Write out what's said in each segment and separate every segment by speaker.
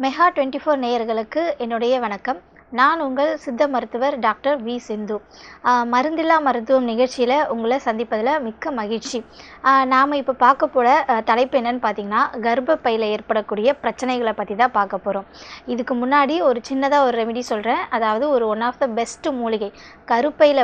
Speaker 1: Mega 24 நேயர்களுக்கு என்னுடைய வணக்கம். நான் உங்கள் சித்த மருத்துவர் டாக்டர் வி. சிந்து. மருந்தில்லா மருத்துவம் நிகழ்ச்சியில் உங்களை சந்திப்பதில் மிக்க மகிழ்ச்சி. நாம் இப்போ பார்க்க போகிற தலைப்பு என்னன்னு பார்த்தீங்கன்னா, கர்ப்பப்பையில் ஏற்படக்கூடிய பிரச்சனைகளை பற்றி தான் பார்க்க போகிறோம். இதுக்கு முன்னாடி ஒரு சின்னதாக ஒரு ரெமிடி சொல்கிறேன். அதாவது ஒன் ஆஃப் த பெஸ்ட் மூலிகை, கருப்பையில்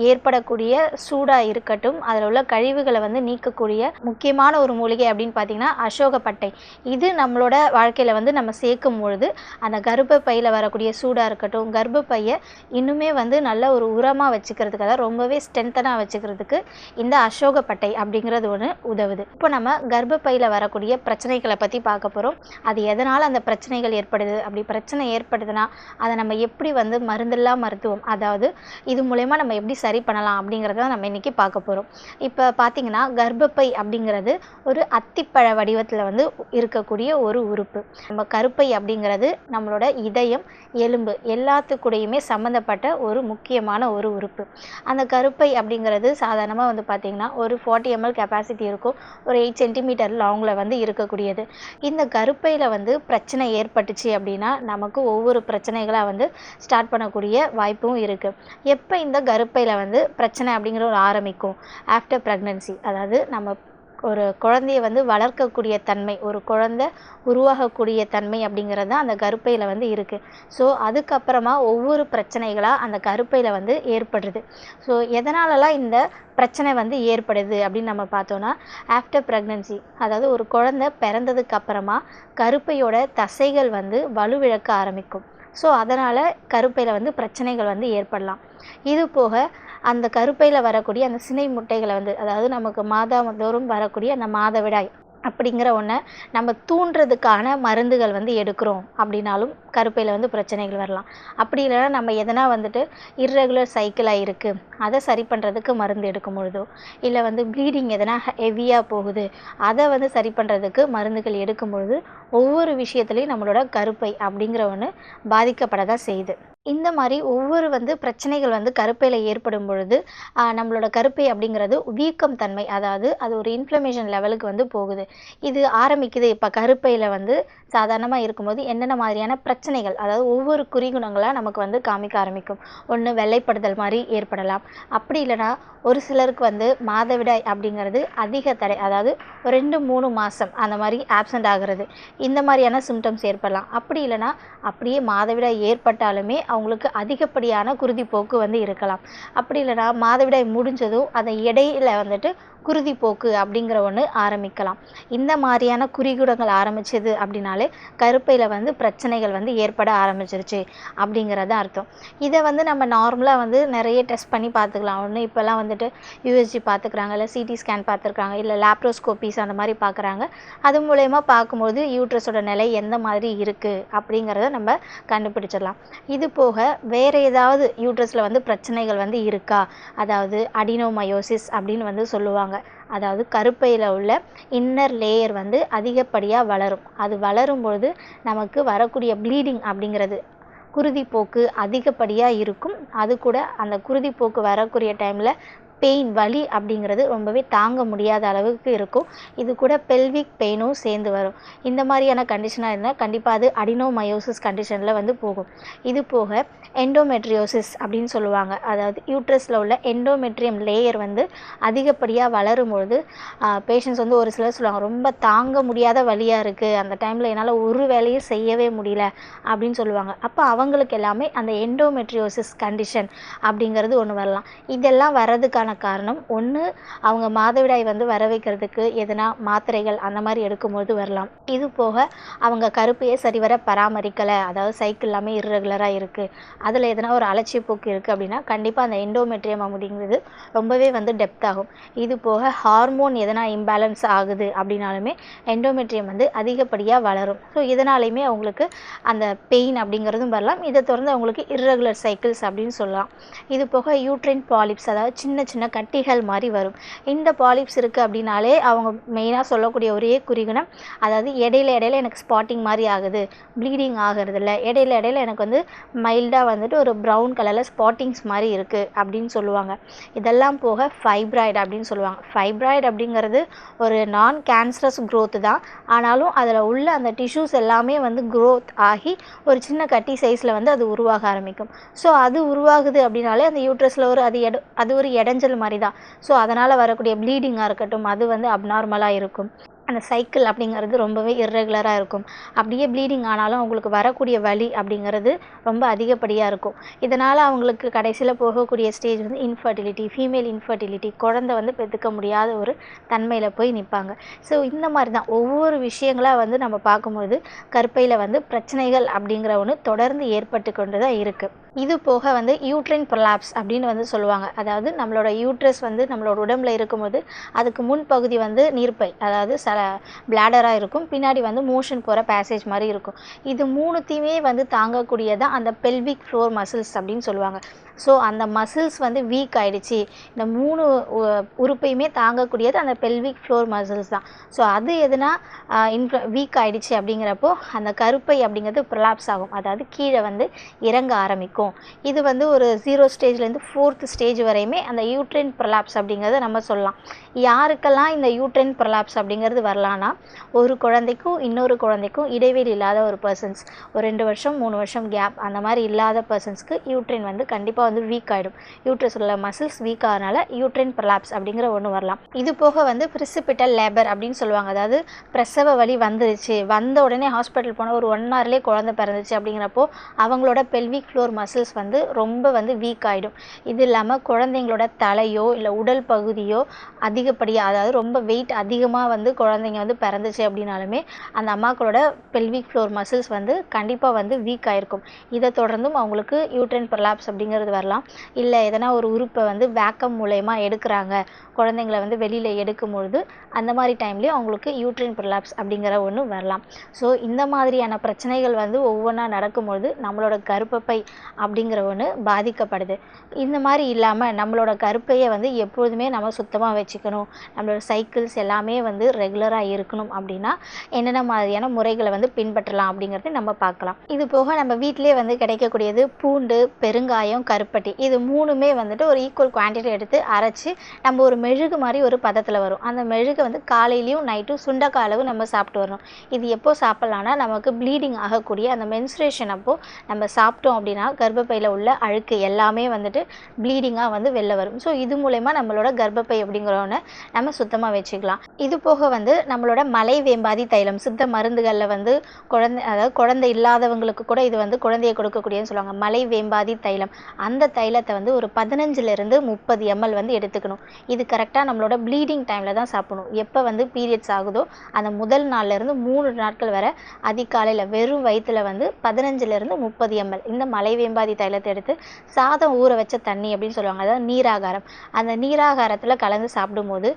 Speaker 1: ஏற்படக்கூடிய சூடாக இருக்கட்டும், அதில் உள்ள கழிவுகளை நீக்கக்கூடிய முக்கியமான ஒரு மூலிகை அப்படின்னு பார்த்தீங்கன்னா அசோகப்பட்டை. இது நம்மளோட வாழ்க்கையில் நம்ம சேர்க்கும் பொழுது அந்த கர்ப்பப்பையில் வரக்கூடிய சூடாக இருக்கட்டும், கர்ப்பப்பையை இன்னுமே நல்ல ஒரு உரமாக வச்சுக்கிறதுக்காக, ரொம்பவே ஸ்ட்ரென்த்தனாக வச்சுக்கிறதுக்கு இந்த அசோகப்பட்டை அப்படிங்கிறது ஒன்று உதவுது. இப்போ நம்ம கர்ப்பப்பையில் வரக்கூடிய பிரச்சனைகளை பற்றி பார்க்க போகிறோம். அது எதனால் அந்த பிரச்சனைகள் ஏற்படுது, அப்படி பிரச்சனை ஏற்படுதுன்னா அதை நம்ம எப்படி மருந்தில்லா மருத்துவம், அதாவது இது மூலயமா நம்ம எப்படி சரி பண்ணலாம் அப்படிங்கிறத நம்ம இன்றைக்கி பார்க்க போகிறோம். இப்போ பார்த்திங்கன்னா, கர்ப்பப்பை அப்படிங்கிறது ஒரு அத்திப்பழ வடிவத்தில் இருக்கக்கூடிய ஒரு உறுப்பு. நம்ம கருப்பை அப்படிங்கிறது நம்மளோட இதயம், எலும்பு எல்லாத்துக்கூடையுமே சம்மந்தப்பட்ட ஒரு முக்கியமான ஒரு உறுப்பு. அந்த கருப்பை அப்படிங்கிறது சாதாரணமாக பார்த்திங்கன்னா ஒரு 40 ml கெப்பாசிட்டி இருக்கும், ஒரு 8 சென்டிமீட்டர் லாங்கில் இருக்கக்கூடியது. இந்த கருப்பையில் பிரச்சனை ஏற்பட்டுச்சு அப்படின்னா நமக்கு ஒவ்வொரு பிரச்சனைகளாக ஸ்டார்ட் பண்ணக்கூடிய வாய்ப்பும் இருக்குது. எப்போ இந்த கருப்பையில் பிரச்சனை அப்படிங்கிற ஆரம்பிக்கும்? ஆஃப்டர் ப்ரெக்னன்சி, அதாவது நம்ம ஒரு குழந்தைய வளர்க்கக்கூடிய தன்மை, ஒரு குழந்தை உருவாகக்கூடிய தன்மை அப்படிங்கிறது தான் அந்த கருப்பையில் இருக்குது. ஸோ அதுக்கப்புறமா ஒவ்வொரு பிரச்சனைகளாக அந்த கருப்பையில் ஏற்படுறது. ஸோ எதனாலலாம் இந்த பிரச்சனை ஏற்படுது அப்படின்னு நம்ம பார்த்தோன்னா, ஆஃப்டர் ப்ரெக்னன்சி, அதாவது ஒரு குழந்தை பிறந்ததுக்கு அப்புறமா கருப்பையோட தசைகள் வலுவிழக்க ஆரம்பிக்கும். ஸோ அதனால் கருப்பையில் பிரச்சனைகள் ஏற்படலாம். இது போக அந்த கருப்பையில் வரக்கூடிய அந்த சினை முட்டைகளை அதாவது நமக்கு மாதந்தோறும் வரக்கூடிய அந்த மாதவிடாய் அப்படிங்கிற ஒன்றை நம்ம தூண்டுறதுக்கான மருந்துகள் எடுக்கிறோம் அப்படின்னாலும் கருப்பையில் பிரச்சனைகள் வரலாம். அப்படி இல்லைன்னா நம்ம எதனா இர்ரெகுலர் சைக்கிளாக இருக்குது, அதை சரி பண்ணுறதுக்கு மருந்து எடுக்கும் பொழுதோ, இல்லை ப்ளீடிங் எதனா ஹெவியாக போகுது, அதை சரி பண்ணுறதுக்கு மருந்துகள் எடுக்கும் பொழுது ஒவ்வொரு விஷயத்துலையும் நம்மளோட கருப்பை அப்படிங்கிற ஒன்று பாதிக்கப்பட தான் செய்யுது. இந்த மாதிரி ஒவ்வொரு பிரச்சனைகள் கருப்பையில் ஏற்படும் பொழுது நம்மளோட கருப்பை அப்படிங்கிறது வீக்கம் தன்மை, அதாவது அது ஒரு இன்ஃப்ளமேஷன் லெவலுக்கு போகுது. இது ஆரம்பிக்குது. இப்போ கருப்பையில் சாதாரணமாக இருக்கும்போது என்னென்ன மாதிரியான பிரச்சனைகள், அதாவது ஒவ்வொரு குறிகுணங்களாக நமக்கு காமிக்க ஆரம்பிக்கும். ஒன்று வெள்ளைப்படுதல் மாதிரி ஏற்படலாம். அப்படி இல்லைனா ஒரு சிலருக்கு மாதவிடாய் அப்படிங்கிறது அதிக தடை, அதாவது ஒரு 2-3 மாதம் அந்த மாதிரி ஆப்சண்ட் ஆகிறது, இந்த மாதிரியான சிம்டம்ஸ் ஏற்படலாம். அப்படி இல்லைனா அப்படியே மாதவிடாய் ஏற்பட்டாலுமே அவங்களுக்கு அதிகப்படியான குருதிப்போக்கு இருக்கலாம். அப்படி இல்லைனா மாதவிடாய் முடிஞ்சதும் அதை இடையில குருதிப்போக்கு அப்படிங்கிற ஒன்று ஆரம்பிக்கலாம். இந்த மாதிரியான குறிகுணங்கள் ஆரம்பிச்சது அப்படின்னாலே கருப்பையில் பிரச்சனைகள் ஏற்பட ஆரம்பிச்சிருச்சு அப்படிங்கிறது அர்த்தம். இதை நம்ம நார்மலாக நிறைய டெஸ்ட் பண்ணி பார்த்துக்கலாம். ஒன்று இப்போல்லாம் யூஎஸ்ஜி பார்த்துக்கிறாங்க, இல்லை சிடி ஸ்கேன் பார்த்துருக்காங்க, இல்லை லேப்ரோஸ்கோபிஸ் அந்த மாதிரி பார்க்குறாங்க. அது மூலயமா பார்க்கும்போது யூட்ரஸோட நிலை எந்த மாதிரி இருக்குது அப்படிங்கிறத நம்ம கண்டுபிடிச்சிடலாம். இது போக வேறு ஏதாவது யூட்ரஸில் பிரச்சனைகள் இருக்கா, அதாவது அடினோமயோசிஸ் அப்படின்னு சொல்லுவாங்க. அதாவது கருப்பையில் உள்ள இன்னர் லேயர் அதிகப்படியாக வளரும். அது வளரும் பொழுது நமக்கு வரக்கூடிய ப்ளீடிங் அப்படிங்கிறது, குருதிப்போக்கு அதிகப்படியாக இருக்கும். அது கூட அந்த குருதிப்போக்கு வரக்கூடிய டைமில் பெயின், வலி அப்படிங்கிறது ரொம்பவே தாங்க முடியாத அளவுக்கு இருக்கும். இது கூட பெல்விக் பெயினும் சேர்ந்து வரும். இந்த மாதிரியான கண்டிஷனாக இருந்தால் கண்டிப்பாக அது அடினோமயோசிஸ் கண்டிஷனில் போகும். இது போக எண்டோமெட்ரியோசிஸ் அப்படின்னு சொல்லுவாங்க. அதாவது யூட்ரஸில் உள்ள எண்டோமெட்ரியம் லேயர் அதிகப்படியாக வளரும்பொழுது பேஷண்ட்ஸ் ஒரு சிலர் சொல்லுவாங்க, ரொம்ப தாங்க முடியாத வலியாக இருக்குது, அந்த டைமில் என்னால் ஒரு வேலையும் செய்யவே முடியல அப்படின்னு சொல்லுவாங்க. அப்போ அவங்களுக்கு எல்லாமே அந்த எண்டோமெட்ரியோசிஸ் கண்டிஷன் அப்படிங்கிறது ஒன்று வரலாம். இதெல்லாம் வர்றதுக்கான காரணம் ஒன்று, அவங்க மாதவிடாய் வர வைக்கிறதுக்கு எதனா மாத்திரைகள் அந்த மாதிரி எடுக்கும்போது வரலாம். இது போக அவங்க கருப்பையை சரிவர பராமரிக்கலை, அதாவது சைக்கிள் எல்லாமே இர்ரெகுலராக இருக்குது, அதில் எதனா ஒரு அலட்சிய போக்கு இருக்குது அப்படின்னா கண்டிப்பாக அந்த எண்டோமெட்ரியம் அப்படிங்கிறது ரொம்பவே டெப்த் ஆகும். இது போக ஹார்மோன் எதனா இம்பேலன்ஸ் ஆகுது அப்படின்னாலுமே எண்டோமெட்ரியம் அதிகப்படியாக வளரும். ஸோ இதனாலையுமே அவங்களுக்கு அந்த பெயின் அப்படிங்கிறதும் வரலாம். இதை தொடர்ந்து அவங்களுக்கு இர்ரெகுலர் சைக்கிள்ஸ் அப்படின்னு சொல்லலாம். இது போக யூட்ரைன் பாலிப்ஸ், அதாவது சின்ன சின்ன கட்டிகள் மாதிரி வரும். இந்த பாலிப்ஸ் இருக்குது அப்படின்னாலே அவங்க மெயினாக சொல்லக்கூடிய ஒரே குறிகுணம், அதாவது இடையில எனக்கு ஸ்பாட்டிங் மாதிரி ஆகுது, ப்ளீடிங் ஆகிறது இல்லை, இடையில எனக்கு வந்து மைல்டாக வந்துட்டு ஒரு ப்ரௌன் கலரில் ஸ்பாட்டிங்ஸ் மாதிரி இருக்குது அப்படின்னு சொல்லுவாங்க. இதெல்லாம் போக ஃபைப்ராய்டு அப்படின்னு சொல்லுவாங்க. ஃபைப்ராய்டு அப்படிங்கிறது ஒரு நான் கேன்சரஸ் க்ரோத் தான். ஆனாலும் அதில் உள்ள அந்த டிஷ்யூஸ் எல்லாமே வந்து க்ரோத் ஆகி ஒரு சின்ன கட்டி சைஸில் வந்து அது உருவாக ஆரம்பிக்கும். ஸோ அது உருவாகுது அப்படின்னாலே அந்த யூட்ரஸில் ஒரு அது ஒரு இடைஞ்சல் மாதிரி தான். ஸோ அதனால் வரக்கூடிய ப்ளீடிங்காக இருக்கட்டும், அது வந்து அப்நார்மலாக இருக்கும். அந்த சைக்கிள் அப்படிங்கிறது ரொம்பவே இர்ரெகுலராக இருக்கும். அப்படியே ப்ளீடிங் ஆனாலும் அவங்களுக்கு வரக்கூடிய வலி அப்படிங்கிறது ரொம்ப அதிகப்படியாக இருக்கும். இதனால் அவங்களுக்கு கடைசியில் போகக்கூடிய ஸ்டேஜ் வந்து இன்ஃபர்டிலிட்டி, ஃபீமேல் இன்ஃபர்டிலிட்டி, குழந்தை வந்து பெற்றுக்க முடியாத ஒரு தன்மையில் போய் நிற்பாங்க. ஸோ இந்த மாதிரி தான் ஒவ்வொரு விஷயங்களாக வந்து நம்ம பார்க்கும்பொழுது கருப்பையில் வந்து பிரச்சனைகள் அப்படிங்கிற ஒன்று தொடர்ந்து ஏற்பட்டு கொண்டு தான் இருக்குது. இது போக வந்து யூட்ரைன் ப்ரொலாப்ஸ் அப்படின்னு வந்து சொல்லுவாங்க. அதாவது நம்மளோட யூட்ரஸ் வந்து நம்மளோட உடம்புல இருக்கும்போது அதுக்கு முன்பகுதி வந்து நீர்ப்பை, அதாவது பிளாடராக இருக்கும், பின்னாடி வந்து மோஷன் போகிற பேசேஜ் மாதிரி இருக்கும். இது மூணுத்தையுமே வந்து தாங்கக்கூடியதான் அந்த பெல்விக் ஃப்ளோர் மசில்ஸ் அப்படின்னு சொல்லுவாங்க. ஸோ அந்த மசில்ஸ் வந்து வீக் ஆகிடுச்சு, இந்த மூணு உறுப்பையுமே தாங்கக்கூடியது அந்த பெல்விக் ஃப்ளோர் மசில்ஸ் தான். ஸோ அது எதுனா வீக் ஆகிடுச்சு அப்படிங்கிறப்போ அந்த கருப்பை அப்படிங்கிறது ப்ரொலாப்ஸ் ஆகும், அதாவது கீழே வந்து இறங்க ஆரம்பிக்கும். இது வந்து ஒரு 0 ஸ்டேஜ்லேருந்து 4th ஸ்டேஜ் வரையுமே அந்த யூட்ரைன் ப்ரொலாப்ஸ் அப்படிங்கிறத நம்ம சொல்லலாம். யாருக்கெல்லாம் இந்த யூட்ரைன் ப்ரொலாப்ஸ் அப்படிங்கிறது வரலான்னா, ஒரு குழந்தைக்கும் இன்னொரு குழந்தைக்கும் இடைவெளி இல்லாத ஒரு பர்சன்ஸ், ஒரு 2 வருஷம் 3 வருஷம் கேப் அந்த மாதிரி இல்லாத பர்சன்ஸ்க்கு யூட்ரைன் வந்து கண்டிப்பாக வந்து வீக் ஆகிடும். யூட்ரஸ் உள்ள மசில்ஸ் வீக் ஆகிறனால யூட்ரைன் ப்ரொலாப்ஸ் அப்படிங்கிற ஒன்று வரலாம். இது போக வந்து பிரிசிபிட்டல் லேபர் அப்படின்னு சொல்லுவாங்க. அதாவது பிரசவ வலி வந்துருச்சு, வந்த உடனே ஹாஸ்பிட்டல் போனால் ஒரு 1 hourலேயே குழந்தை பிறந்துச்சு அப்படிங்கிறப்போ அவங்களோட பெல்விக் ஃப்ளோர் மசில்ஸ் வந்து ரொம்ப வந்து வீக் ஆகிடும். இது இல்லாமல் குழந்தைங்களோட தலையோ இல்லை உடல் பகுதியோ அதிகப்படியாக, அதாவது ரொம்ப வெயிட் அதிகமாக வந்து குழந்தைங்க வந்து பிறந்துச்சு அப்படின்னாலுமே அந்த அம்மாக்களோட பெல்விக் ஃப்ளோர் மசில்ஸ் வந்து கண்டிப்பாக வந்து வீக் ஆகிருக்கும். இதை தொடர்ந்தும் அவங்களுக்கு யூட்ரைன் ப்ரொலாப்ஸ் அப்படிங்கிறது வரலாம். இல்லை எதனா ஒரு உறுப்பை வந்து வேக்கம் மூலயமா எடுக்கிறாங்க, குழந்தைங்களை வந்து வெளியில் எடுக்கும்பொழுது அந்த மாதிரி டைம்லேயும் அவங்களுக்கு யூட்ரைன் ப்ரொலாப்ஸ் அப்படிங்கிற ஒன்று வரலாம். ஸோ இந்த மாதிரியான பிரச்சனைகள் வந்து ஒவ்வொன்றா நடக்கும்பொழுது நம்மளோட கர்ப்பப்பை அப்படிங்கிற ஒன்று பாதிக்கப்படுது. இந்த மாதிரி இல்லாமல் நம்மளோட கருப்பையை வந்து எப்பொழுதுமே நம்ம சுத்தமாக வச்சுக்கணும், நம்மளோட சைக்கிள்ஸ் எல்லாமே வந்து ரெகுலராக இருக்கணும் அப்படின்னா என்னென்ன மாதிரியான முறைகளை வந்து பின்பற்றலாம் அப்படிங்கிறது நம்ம பார்க்கலாம். இது போக நம்ம வீட்டிலே வந்து கிடைக்கக்கூடியது பூண்டு, பெருங்காயம், கருப்பட்டி, இது மூணுமே வந்துட்டு ஒரு ஈக்குவல் குவான்டிட்டி எடுத்து அரைச்சி நம்ம ஒரு மெழுகு மாதிரி ஒரு பதத்தில் வரும். அந்த மெழுகை வந்து காலையிலையும் நைட்டும் சுண்டக்காய் அளவு நம்ம சாப்பிட்டு வரணும். இது எப்போ சாப்பிட்லான்னா, நமக்கு ப்ளீடிங் ஆகக்கூடிய அந்த மென்ஸ்ட்ரேஷன் அப்போது நம்ம சாப்பிட்டோம் அப்படின்னா கர்ப்பப்பையில் உள்ள அழுக்கு எல்லாமே வந்துட்டு ப்ளீடிங்காக வந்து வெளில வரும். ஸோ இது மூலமா நம்மளோட கர்ப்பப்பை அப்படிங்கிறவனை நம்ம சுத்தமாக வச்சுக்கலாம். இது போக வந்து நம்மளோட மலை வேம்பாதி தைலம், சித்த மருந்துகளில் வந்து அதாவது குழந்தை இல்லாதவங்களுக்கு கூட இது வந்து குழந்தையை கொடுக்கக்கூடியன்னு சொல்லுவாங்க, மலை வேம்பாதி தைலம். அந்த தைலத்தை வந்து ஒரு 15லிருந்து 30 ml வந்து எடுத்துக்கணும். இது கரெக்டாக நம்மளோட ப்ளீடிங் டைமில் தான் சாப்பிடணும். எப்போ வந்து பீரியட்ஸ் ஆகுதோ அந்த முதல் நாள்லேருந்து 3 நாட்கள் வரை அதிகாலையில் வெறும் வயிற்றில் வந்து 15லிருந்து 30 ml இந்த மலை வேம்பாதி தைலத்தை எடுத்து சாதம் ஊற வச்ச தண்ணி அப்படின்னு சொல்லுவாங்க, அதாவது நீராகாரம், அந்த நீராகாரத்தில் கலந்து சாப்பிடும்போது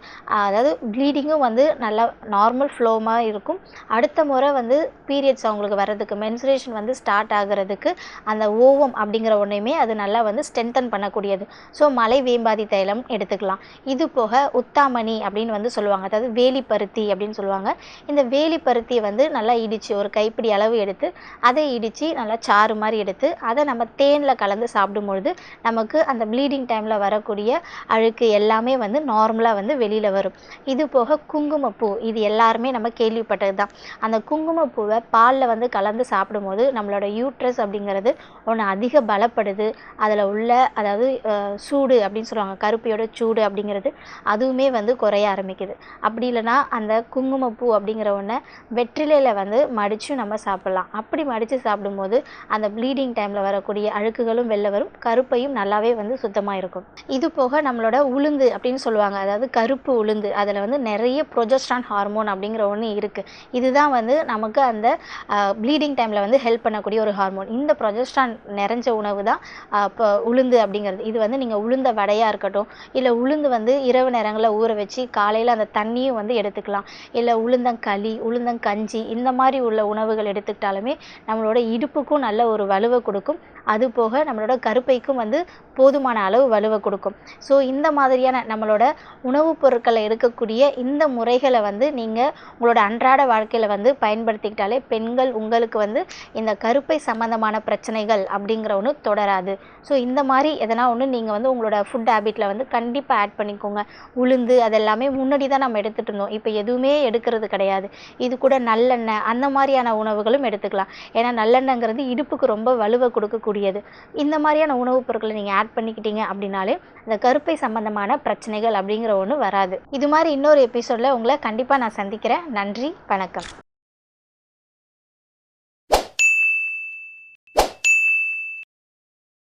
Speaker 1: அதாவது ப்ளீடிங்கும் வந்து நல்லா நார்மல் ஃப்ளோமாக இருக்கும். அடுத்த முறை வந்து பீரியட்ஸ் அவங்களுக்கு வர்றதுக்கு, மென்சுரேஷன் வந்து ஸ்டார்ட் ஆகிறதுக்கு அந்த ஓவம் அப்படிங்கிற ஒன்றையுமே அது நல்லா வந்து ஸ்ட்ரென்தன் பண்ணக்கூடியது. ஸோ மலை வேம்பாதி தைலம் எடுத்துக்கலாம். இது போக உத்தாமணி அப்படின்னு வந்து சொல்லுவாங்க, அதாவது வேலிப்பருத்தி அப்படின்னு சொல்லுவாங்க. இந்த வேலிப்பருத்தியை வந்து நல்லா இடித்து ஒரு கைப்பிடி அளவு எடுத்து அதை இடித்து நல்லா சாறு மாதிரி எடுத்து அதை நம்ம தேனில் கலந்து சாப்பிடும்பொழுது நமக்கு அந்த ப்ளீடிங் டைமில் வரக்கூடிய அழுக்கு எல்லாமே வந்து நார்மலாக வந்து வெளியில் வரும். இது போக குங்குமப்பூ, இது எல்லாருமே நம்ம கேள்விப்பட்டது தான். அந்த குங்குமப்பூவை பாலில் வந்து கலந்து சாப்பிடும்போது நம்மளோட யூட்ரஸ் அப்படிங்கிறது ஒன்று அதிக பலப்படுது. அதில் உள்ள அதாவது சூடு அப்படின்னு சொல்லுவாங்க, கருப்பையோட சூடு அப்படிங்கிறது அதுவுமே வந்து குறைய ஆரம்பிக்குது. அப்படி இல்லைனா அந்த குங்குமப்பூ அப்படிங்கிற ஒன்றை வெற்றிலையில் வந்து மடித்து நம்ம சாப்பிட்லாம். அப்படி மடித்து சாப்பிடும்போது அந்த ப்ளீடிங் டைமில் வரக்கூடிய அழுக்குகளும் வெளில வரும், கருப்பையும் நல்லாவே வந்து சுத்தமாக இருக்கும். இது போக நம்மளோட உளுந்து அப்படின்னு சொல்லுவாங்க, அதாவது கருப்பு உளுந்து, அதில் வந்து நிறைய ப்ரொஜெஸ்ட்ரான் ஹார்மோன் அப்படிங்கிற ஒன்று இருக்குது. இதுதான் வந்து நமக்கு அந்த ப்ளீடிங் டைமில் வந்து ஹெல்ப் பண்ணக்கூடிய ஒரு ஹார்மோன். இந்த ப்ரொஜெஸ்ட்ரான் நிறைஞ்ச உணவு தான் இப்போ உளுந்து அப்படிங்கிறது. இது வந்து நீங்கள் உளுந்த வடையாக இருக்கட்டும், இல்லை உளுந்து வந்து இரவு நேரங்களில் ஊற வச்சு காலையில் அந்த தண்ணியும் வந்து எடுத்துக்கலாம். இல்லை உளுந்தங்களி, உளுந்தங்கஞ்சி இந்த மாதிரி உள்ள உணவுகள் எடுத்துக்கிட்டாலுமே நம்மளோட இடுப்புக்கும் நல்ல ஒரு வலுவை கொடுக்கும். அது போக நம்மளோட கருப்பைக்கும் வந்து போதுமான அளவு வலுவை கொடுக்கும். ஸோ இந்த மாதிரியான நம்மளோட உணவுப் பொருட்களில் இருக்கக்கூடிய இந்த முறைகளை வந்து நீங்கள் உங்களோட அன்றாட வாழ்க்கையில் வந்து பயன்படுத்திக்கிட்டாலே பெண்கள் உங்களுக்கு வந்து இந்த கருப்பை சம்பந்தமான பிரச்சனைகள் அப்படிங்கிற ஒன்று தொடராது. ஸோ இந்த மாதிரி எதனா ஒன்று நீங்கள் வந்து உங்களோட ஃபுட் ஹேபிட்டில் வந்து கண்டிப்பாக ஆட் பண்ணிக்கோங்க. உளுந்து அதெல்லாமே முன்னாடி தான் நம்ம எடுத்துகிட்டு இருந்தோம், இப்போ எதுவுமே எடுக்கிறது கிடையாது. இது கூட நல்லெண்ணெய் அந்த மாதிரியான உணவுகளும் எடுத்துக்கலாம். ஏன்னா நல்லெண்ணெய்ங்கிறது இடுப்புக்கு ரொம்ப வலுவை கொடுக்கக்கூடியது. இந்த மாதிரியான உணவுப் பொருட்களை நீங்கள் ஆட் பண்ணிக்கிட்டீங்க அப்படின்னாலே இந்த கருப்பை சம்பந்தமான பிரச்சனைகள் அப்படிங்கிற ஒன்று வராது. இது மாதிரி இன்னொரு எபிசோடில் உங்களை கண்டிப்பாக நான் சந்திக்கிறேன். நன்றி, வணக்கம்.